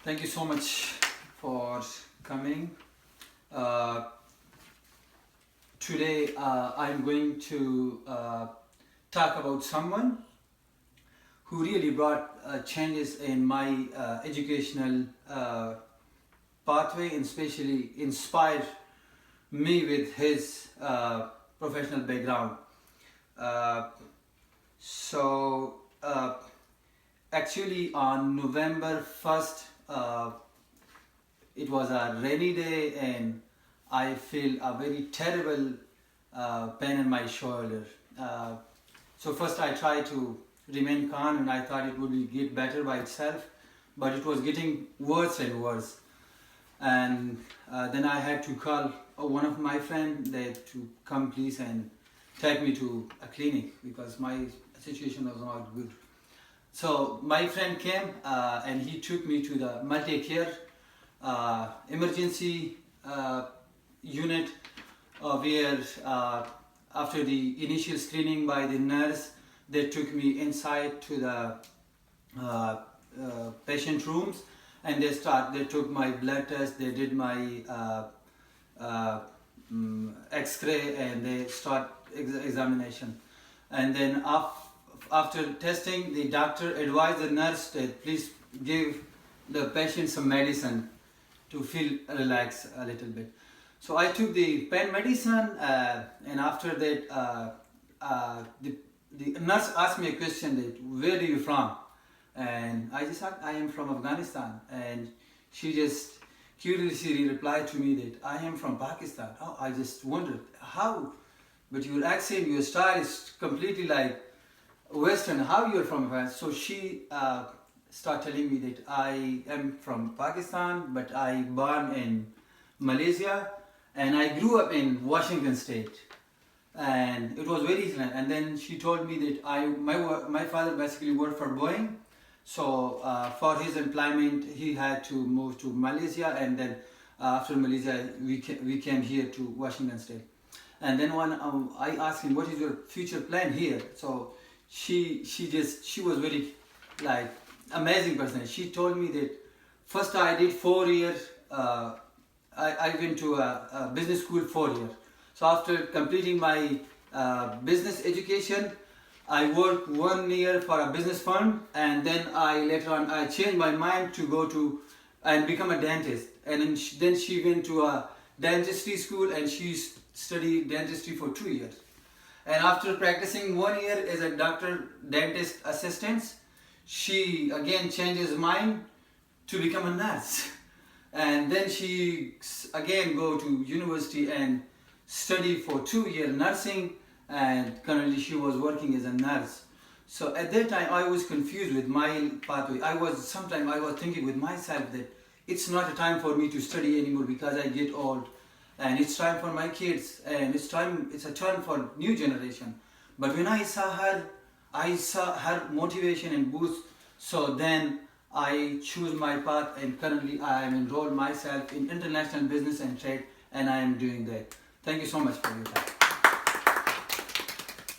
Thank you so much for coming. Today I'm going to talk about someone who really brought changes in my educational pathway, and especially inspired me with his professional background. Uh, so actually on November 1st, it was a rainy day and I feel a very terrible pain in my shoulder. So first I tried to remain calm and I thought it would get better by itself, but it was getting worse and worse. And then I had to call one of my friends to come please and take me to a clinic because my situation was not good. So my friend came and he took me to the multi-care emergency unit where after the initial screening by the nurse, they took me inside to the patient rooms and they took my blood test, they did my x-ray and they start examination. And then after testing, the doctor advised the nurse that please give the patient some medicine to feel relaxed a little bit. So I took the pain medicine and after that the nurse asked me a question that where are you from? And I just said I am from Afghanistan, and she just curiously replied to me that I am from Pakistan. Oh, I just wondered how, but your accent, your style is completely like Western, how you're from Afghanistan. So she started telling me that I am from Pakistan, but I born in Malaysia and I grew up in Washington State. And it was very easy. And then she told me that my father basically worked for Boeing. So for his employment, he had to move to Malaysia, and then after Malaysia, we came here to Washington State. And then when I asked him, what is your future plan here? So she was very like amazing person. She told me that first I did 4 years, I went to a business school 4 years. So after completing my business education, I worked 1 year for a business firm, and then later on I changed my mind to go to and become a dentist. And then she went to a dentistry school and she studied dentistry for 2 years. And after practicing 1 year as a doctor dentist assistant, she again changed her mind to become a nurse. And then she again go to university and study for 2 years nursing, and currently she was working as a nurse. So at that time I was confused with my pathway. Sometimes I was thinking with myself that it's not a time for me to study anymore because I get old. And it's time for my kids, and it's a turn for new generation. But when I saw her motivation and boost, so then I choose my path, and currently I am enrolled myself in international business and trade, and I am doing that. Thank you so much for your time.